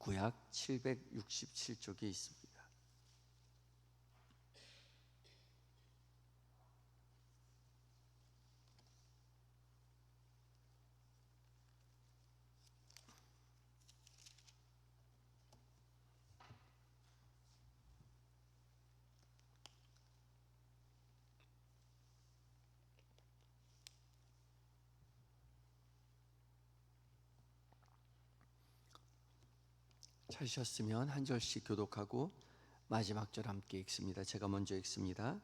구약 767쪽에 있습니다. 찾으셨으면 한 절씩 교독하고 마지막 절 함께 읽습니다. 제가 먼저 읽습니다.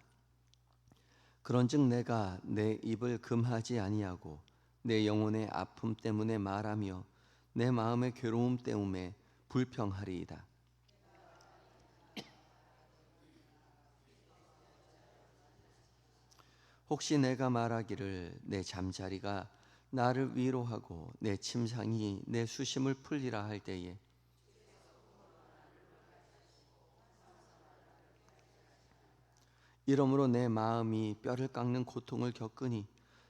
그런즉 내가 내 입을 금하지 아니하고 내 영혼의 아픔 때문에 말하며 내 마음의 괴로움 때문에 불평하리이다. 혹시 내가 말하기를 내 잠자리가 나를 위로하고 내 침상이 내 수심을 풀리라 할 때에 이러므로 내 마음이 뼈를 깎는 고통을 겪으니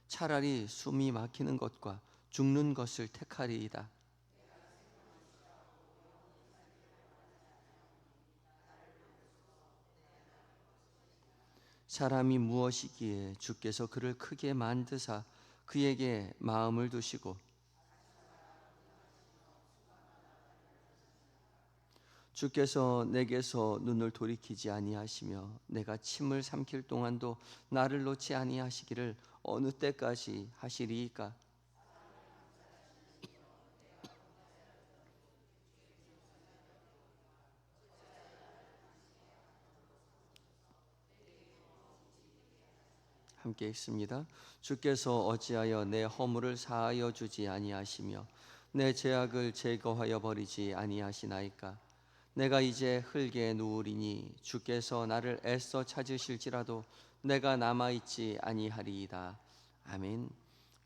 차라리 숨이 막히는 것과 죽는 것을 택하리이다. 사람이 무엇이기에 주께서 그를 크게 만드사 그에게 마음을 두시고 주께서 내게서 눈을 돌이키지 아니하시며 내가 침을 삼킬 동안도 나를 놓지 아니하시기를 어느 때까지 하시리이까? 함께 읽습니다. 주께서 어찌하여 내 허물을 사하여 주지 아니하시며 내 죄악을 제거하여 버리지 아니하시나이까? 내가 이제 흙에 누우리니 주께서 나를 애써 찾으실지라도 내가 남아있지 아니하리이다. 아멘.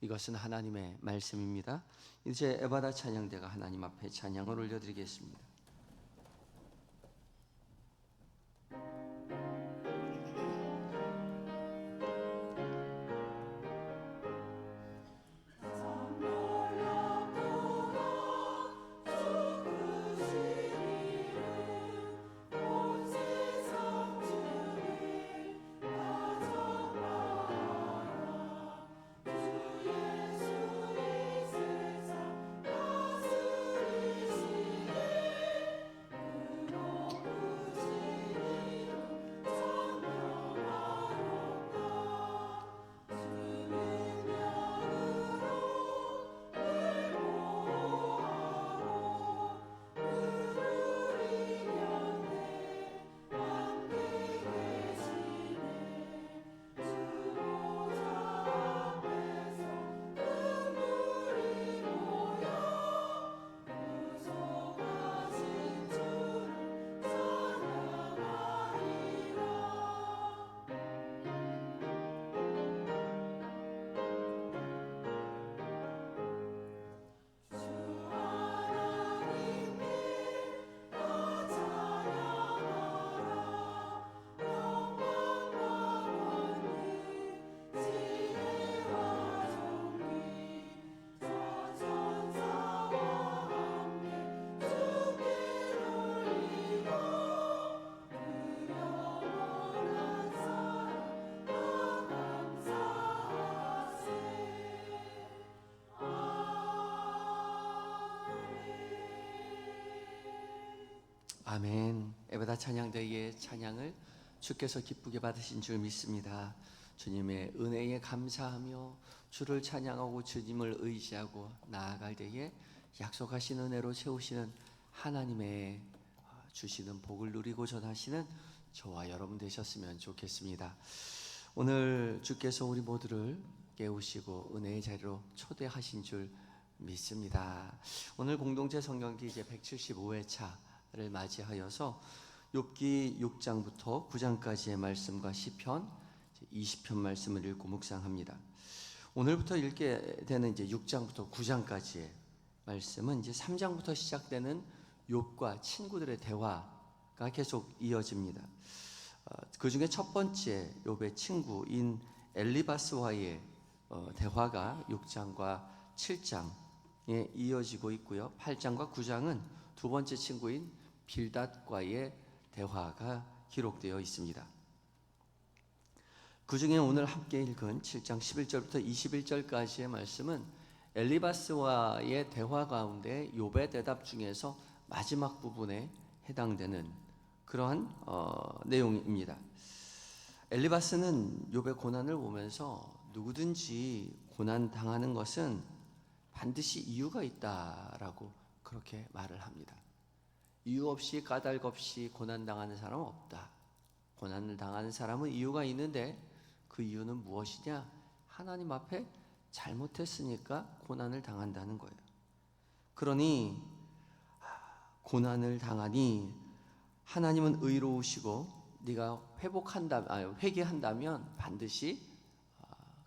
이것은 하나님의 말씀입니다. 이제 에바다 찬양대가 하나님 앞에 찬양을 올려드리겠습니다. 아멘. 에베다 찬양대의 찬양을 주께서 기쁘게 받으신 줄 믿습니다. 주님의 은혜에 감사하며 주를 찬양하고 주님을 의지하고 나아갈 때에 약속하신 은혜로 채우시는 하나님의 주시는 복을 누리고 전하시는 저와 여러분 되셨으면 좋겠습니다. 오늘 주께서 우리 모두를 깨우시고 은혜의 자리로 초대하신 줄 믿습니다. 오늘 공동체 성경기 이제 175회차를 맞이하여서 욥기 6장부터 9장까지의 말씀과 시편 20편 말씀을 읽고 묵상합니다. 오늘부터 읽게 되는 이제 6장부터 9장까지의 말씀은 이제 3장부터 시작되는 욥과 친구들의 대화가 계속 이어집니다. 그 중에 첫 번째 욥의 친구인 엘리바스와의 대화가 6장과 7장에 이어지고 있고요. 8장과 9장은 두 번째 친구인 빌닷과의 대화가 기록되어 있습니다. 그 중에 오늘 함께 읽은 7장 11절부터 21절까지의 말씀은 엘리바스와의 대화 가운데 욥의 대답 중에서 마지막 부분에 해당되는 그러한 내용입니다. 엘리바스는 욥의 고난을 보면서 누구든지 고난 당하는 것은 반드시 이유가 있다라고 그렇게 말을 합니다. 이유 없이 까닭 없이 고난 당하는 사람은 없다. 고난을 당하는 사람은 이유가 있는데 그 이유는 무엇이냐? 하나님 앞에 잘못했으니까 고난을 당한다는 거예요. 그러니 고난을 당하니 하나님은 의로우시고 네가 회개한다면 반드시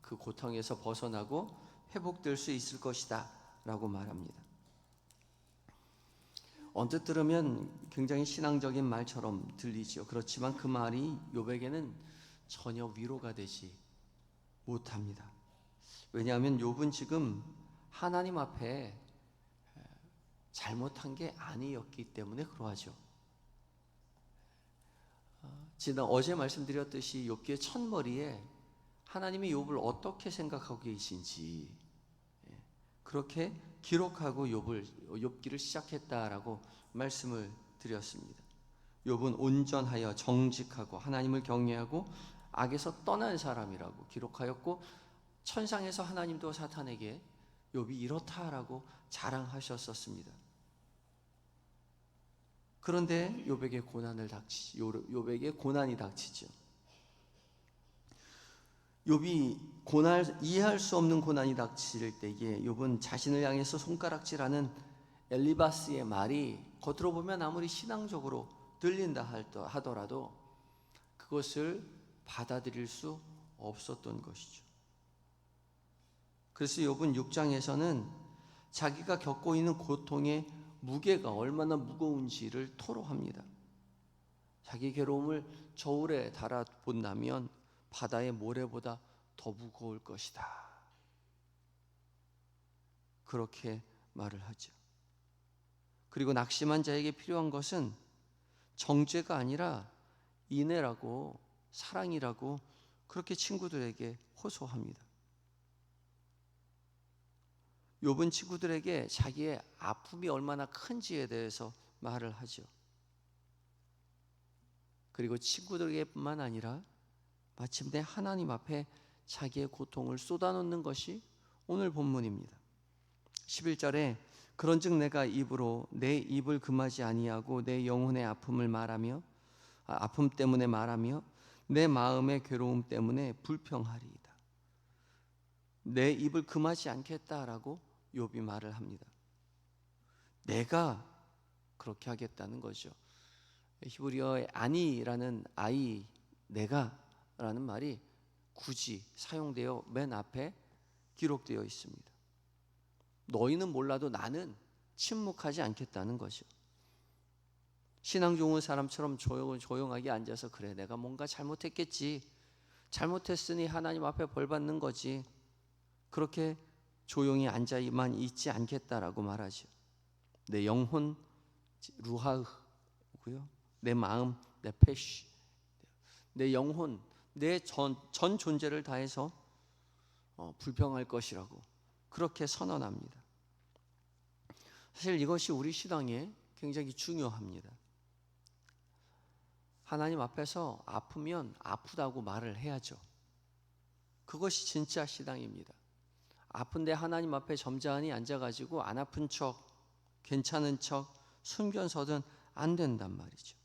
그 고통에서 벗어나고 회복될 수 있을 것이다 라고 말합니다. 언뜻 들으면 굉장히 신앙적인 말처럼 들리죠. 그렇지만 그 말이 욥에게는 전혀 위로가 되지 못합니다. 왜냐하면 욥은 지금 하나님 앞에 잘못한 게 아니었기 때문에 그러하죠. 어제 말씀드렸듯이 욥기의 첫머리에 하나님이 욥을 어떻게 생각하고 계신지 그렇게 기록하고 욥기를 시작했다라고 말씀을 드렸습니다. 욥은 온전하여 정직하고 하나님을 경외하고 악에서 떠난 사람이라고 기록하였고, 천상에서 하나님도 사탄에게 욥이 이렇다라고 자랑하셨었습니다. 그런데 욥에게 고난이 닥치죠. 욥이 이해할 수 없는 고난이 닥칠 때에 욥은 자신을 향해서 손가락질하는 엘리바스의 말이 겉으로 보면 아무리 신앙적으로 들린다 하더라도 그것을 받아들일 수 없었던 것이죠. 그래서 욥은 6장에서는 자기가 겪고 있는 고통의 무게가 얼마나 무거운지를 토로합니다. 자기 괴로움을 저울에 달아본다면 바다의 모래보다 더 무거울 것이다. 그렇게 말을 하죠. 그리고 낙심한 자에게 필요한 것은 정죄가 아니라 인애라고, 사랑이라고 그렇게 친구들에게 호소합니다. 욥은 친구들에게 자기의 아픔이 얼마나 큰지에 대해서 말을 하죠. 그리고 친구들에게뿐만 아니라 마침내 하나님 앞에 자기의 고통을 쏟아놓는 것이 오늘 본문입니다. 11절에 그런즉 내가 입으로 내 입을 금하지 아니하고 내 영혼의 아픔 때문에 말하며 내 마음의 괴로움 때문에 불평하리이다. 내 입을 금하지 않겠다라고 욥이 말을 합니다. 내가 그렇게 하겠다는 거죠. 히브리어의 아니라는 내가라는 말이 굳이 사용되어 맨 앞에 기록되어 있습니다. 너희는 몰라도 나는 침묵하지 않겠다는 거죠. 신앙 좋은 사람처럼 조용하게 앉아서 그래, 내가 뭔가 잘못했겠지, 잘못했으니 하나님 앞에 벌 받는 거지, 그렇게 조용히 앉아만 있지 않겠다라고 말하죠. 내 영혼 루하고요, 내 마음 네페시, 내 영혼, 내 전 존재를 다해서 불평할 것이라고 그렇게 선언합니다. 사실 이것이 우리 신앙에 굉장히 중요합니다. 하나님 앞에서 아프면 아프다고 말을 해야죠. 그것이 진짜 신앙입니다. 아픈데 하나님 앞에 점잖이 앉아가지고 안 아픈 척, 괜찮은 척 숨겨서든 안 된단 말이죠.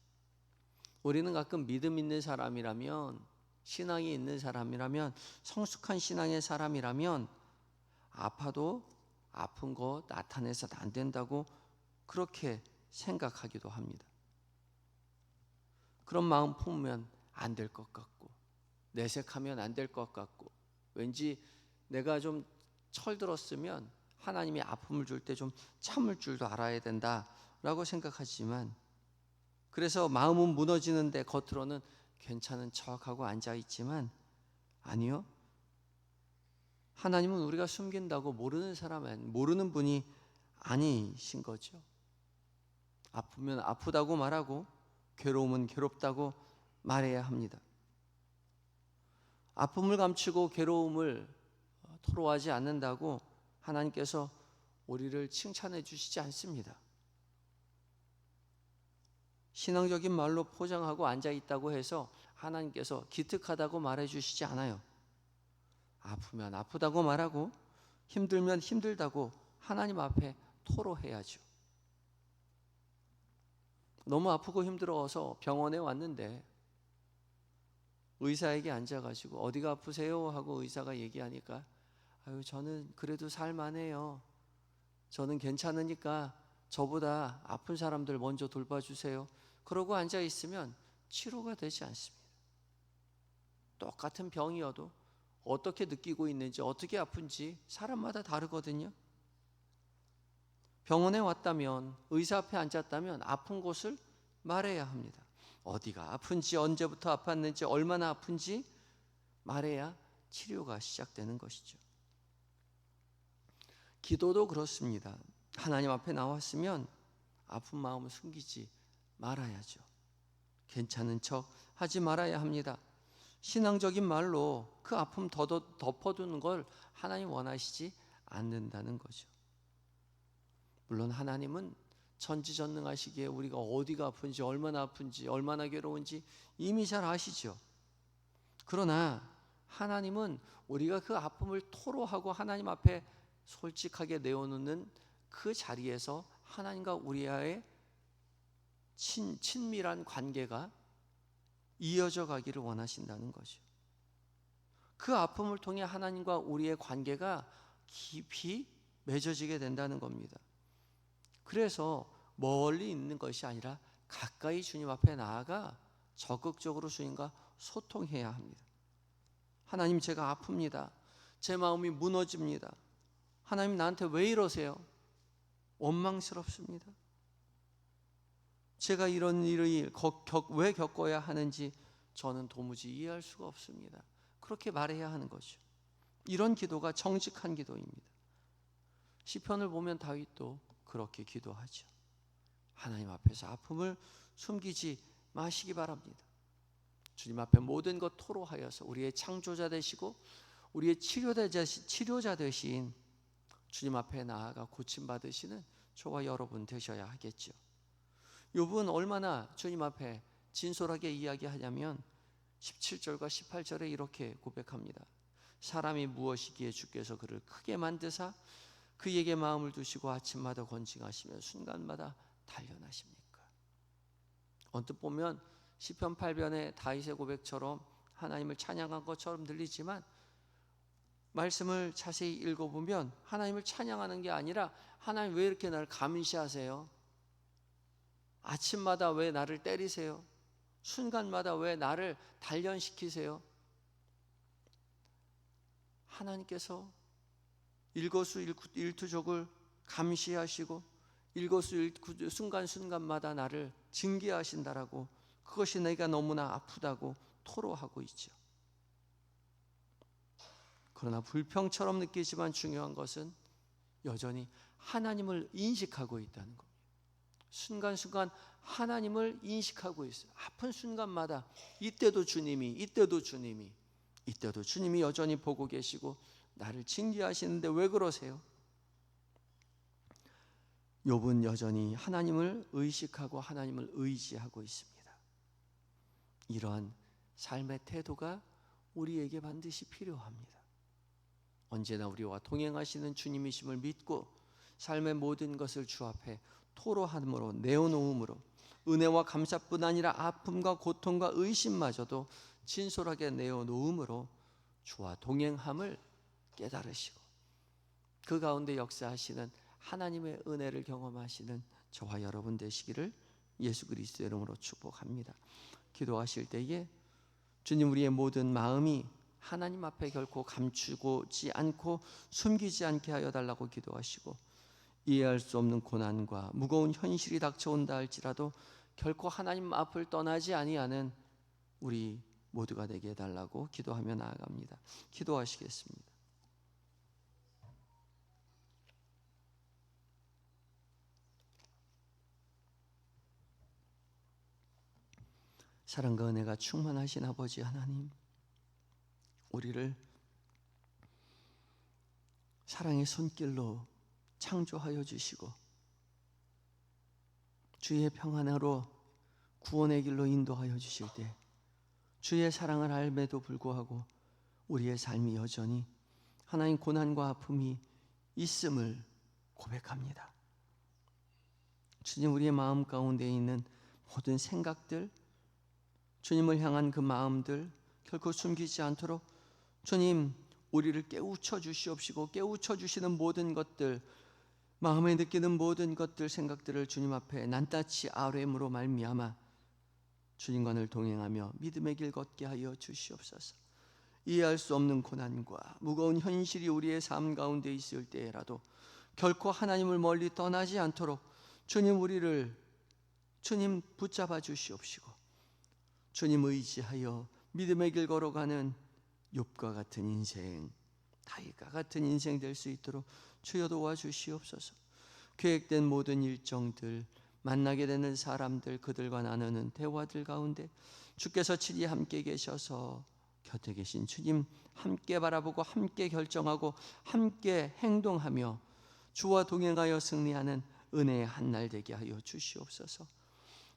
우리는 가끔 믿음 있는 사람이라면, 신앙이 있는 사람이라면, 성숙한 신앙의 사람이라면 아파도 아픈 거 나타내서는 안 된다고 그렇게 생각하기도 합니다. 그런 마음 품으면 안 될 것 같고, 내색하면 안 될 것 같고, 왠지 내가 좀 철들었으면 하나님이 아픔을 줄 때 좀 참을 줄도 알아야 된다라고 생각하지만, 그래서 마음은 무너지는데 겉으로는 괜찮은 척하고 앉아있지만, 아니요, 하나님은 우리가 숨긴다고 모르는 분이 아니신 거죠. 아프면 아프다고 말하고 괴로움은 괴롭다고 말해야 합니다. 아픔을 감추고 괴로움을 토로하지 않는다고 하나님께서 우리를 칭찬해 주시지 않습니다. 신앙적인 말로 포장하고 앉아 있다고 해서 하나님께서 기특하다고 말해 주시지 않아요. 아프면 아프다고 말하고 힘들면 힘들다고 하나님 앞에 토로해야죠. 너무 아프고 힘들어서 병원에 왔는데 의사에게 앉아가지고 어디가 아프세요? 하고 의사가 얘기하니까 아유, 저는 그래도 살만해요. 저는 괜찮으니까 저보다 아픈 사람들 먼저 돌봐주세요. 그러고 앉아 있으면 치료가 되지 않습니다. 똑같은 병이어도 어떻게 느끼고 있는지, 어떻게 아픈지 사람마다 다르거든요. 병원에 왔다면, 의사 앞에 앉았다면 아픈 곳을 말해야 합니다. 어디가 아픈지, 언제부터 아팠는지, 얼마나 아픈지 말해야 치료가 시작되는 것이죠. 기도도 그렇습니다. 하나님 앞에 나왔으면 아픈 마음을 숨기지 말아야죠. 괜찮은 척 하지 말아야 합니다. 신앙적인 말로 그 아픔 덮어두는 걸 하나님 원하시지 않는다는 거죠. 물론 하나님은 전지전능하시기에 우리가 어디가 아픈지, 얼마나 아픈지, 얼마나 괴로운지 이미 잘 아시죠. 그러나 하나님은 우리가 그 아픔을 토로하고 하나님 앞에 솔직하게 내어놓는 그 자리에서 하나님과 우리와의 친밀한 관계가 이어져 가기를 원하신다는 거죠. 그 아픔을 통해 하나님과 우리의 관계가 깊이 맺어지게 된다는 겁니다. 그래서 멀리 있는 것이 아니라 가까이 주님 앞에 나아가 적극적으로 주님과 소통해야 합니다. 하나님, 제가 아픕니다. 제 마음이 무너집니다. 하나님, 나한테 왜 이러세요? 원망스럽습니다. 제가 이런 일을 왜 겪어야 하는지 저는 도무지 이해할 수가 없습니다. 그렇게 말해야 하는 거죠. 이런 기도가 정직한 기도입니다. 시편을 보면 다윗도 그렇게 기도하죠. 하나님 앞에서 아픔을 숨기지 마시기 바랍니다. 주님 앞에 모든 것 토로하여서 우리의 창조자 되시고 우리의 치료자 되신 주님 앞에 나아가 고침받으시는 저와 여러분 되셔야 하겠죠. 욥은 얼마나 주님 앞에 진솔하게 이야기하냐면 17절과 18절에 이렇게 고백합니다. 사람이 무엇이기에 주께서 그를 크게 만드사 그에게 마음을 두시고 아침마다 권징하시며 순간마다 단련하십니까? 언뜻 보면 시편 8편의 다윗의 고백처럼 하나님을 찬양한 것처럼 들리지만 말씀을 자세히 읽어보면 하나님을 찬양하는 게 아니라 하나님 왜 이렇게 나를 감시하세요? 아침마다 왜 나를 때리세요? 순간마다 왜 나를 단련시키세요? 하나님께서 일거수일투족을 감시하시고 일거수일투 순간순간마다 나를 징계하신다라고, 그것이 내가 너무나 아프다고 토로하고 있죠. 그러나 불평처럼 느끼지만 중요한 것은 여전히 하나님을 인식하고 있다는 겁니다. 순간순간 하나님을 인식하고 있어요. 아픈 순간마다 이때도 주님이 여전히 보고 계시고 나를 징계하시는데 왜 그러세요? 욥은 여전히 하나님을 의식하고 하나님을 의지하고 있습니다. 이러한 삶의 태도가 우리에게 반드시 필요합니다. 언제나 우리와 동행하시는 주님이심을 믿고 삶의 모든 것을 주 앞에 토로함으로 내어놓음으로 은혜와 감사뿐 아니라 아픔과 고통과 의심마저도 진솔하게 내어놓음으로 주와 동행함을 깨달으시고 그 가운데 역사하시는 하나님의 은혜를 경험하시는 저와 여러분 되시기를 예수 그리스도의 이름으로 축복합니다. 기도하실 때에 주님, 우리의 모든 마음이 하나님 앞에 결코 감추고지 않고 숨기지 않게 하여 달라고 기도하시고 이해할 수 없는 고난과 무거운 현실이 닥쳐온다 할지라도 결코 하나님 앞을 떠나지 아니하는 우리 모두가 되게 해달라고 기도하며 나아갑니다. 기도하시겠습니다. 사랑과 은혜가 충만하신 아버지 하나님, 우리를 사랑의 손길로 창조하여 주시고 주의 평안으로 구원의 길로 인도하여 주실 때 주의 사랑을 알매도 불구하고 우리의 삶이 여전히 하나님 고난과 아픔이 있음을 고백합니다. 주님, 우리의 마음 가운데 있는 모든 생각들, 주님을 향한 그 마음들 결코 숨기지 않도록 주님, 우리를 깨우쳐 주시옵시고 깨우쳐 주시는 모든 것들, 마음에 느끼는 모든 것들, 생각들을 주님 앞에 낱낱이 아뢰므로 말미암아 주님과 늘 동행하며 믿음의 길 걷게 하여 주시옵소서. 이해할 수 없는 고난과 무거운 현실이 우리의 삶 가운데 있을 때라도 결코 하나님을 멀리 떠나지 않도록 주님, 우리를 주님 붙잡아 주시옵시고 주님 의지하여 믿음의 길 걸어가는 욥과 같은 인생, 다윗과 같은 인생 될 수 있도록 주여 도와주시옵소서. 계획된 모든 일정들, 만나게 되는 사람들, 그들과 나누는 대화들 가운데 주께서 친히 함께 계셔서 곁에 계신 주님 함께 바라보고 함께 결정하고 함께 행동하며 주와 동행하여 승리하는 은혜의 한날 되게 하여 주시옵소서.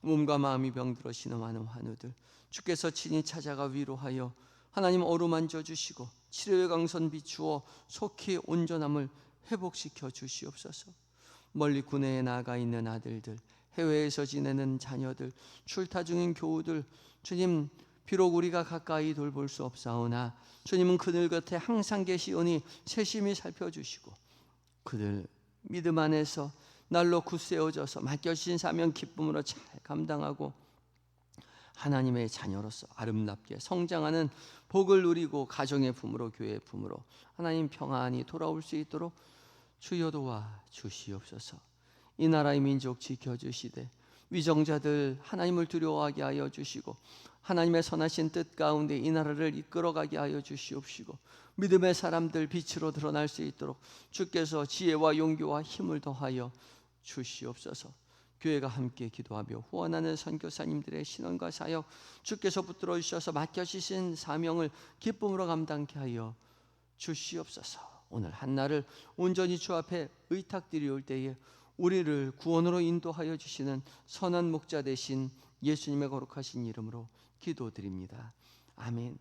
몸과 마음이 병들어 신음하는 환우들 주께서 친히 찾아가 위로하여 하나님 어루만져 주시고 치료의 강선 비추어 속히 온전함을 회복시켜 주시옵소서. 멀리 군내에 나가 있는 아들들, 해외에서 지내는 자녀들, 출타 중인 교우들, 주님 비록 우리가 가까이 돌볼 수 없사오나 주님은 그들 곁에 항상 계시오니 세심히 살펴주시고 그들 믿음 안에서 날로 굳세어져서 맡겨주신 사명 기쁨으로 잘 감당하고 하나님의 자녀로서 아름답게 성장하는 복을 누리고 가정의 품으로 교회의 품으로 하나님 평안히 돌아올 수 있도록 주여 도와 주시옵소서. 이 나라의 민족 지켜주시되 위정자들 하나님을 두려워하게 하여 주시고 하나님의 선하신 뜻 가운데 이 나라를 이끌어가게 하여 주시옵시고 믿음의 사람들 빛으로 드러날 수 있도록 주께서 지혜와 용기와 힘을 더하여 주시옵소서. 교회가 함께 기도하며 후원하는 선교사님들의 신원과 사역 주께서 붙들어 주셔서 맡겨주신 사명을 기쁨으로 감당케 하여 주시옵소서. 오늘 한날을 온전히 주 앞에 의탁드리올 때에 우리를 구원으로 인도하여 주시는 선한 목자 되신 예수님의 거룩하신 이름으로 기도드립니다. 아멘.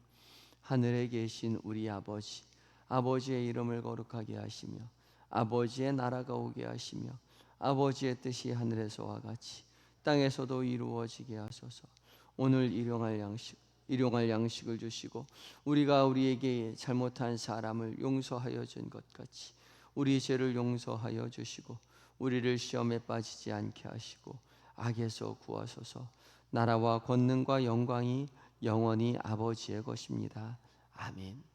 하늘에 계신 우리 아버지, 아버지의 이름을 거룩하게 하시며 아버지의 나라가 오게 하시며 아버지의 뜻이 하늘에서와 같이 땅에서도 이루어지게 하소서. 오늘 일용할 양식을 주시고 우리가 우리에게 잘못한 사람을 용서하여 준 것 같이 우리 죄를 용서하여 주시고 우리를 시험에 빠지지 않게 하시고 악에서 구하소서. 나라와 권능과 영광이 영원히 아버지의 것입니다. 아멘.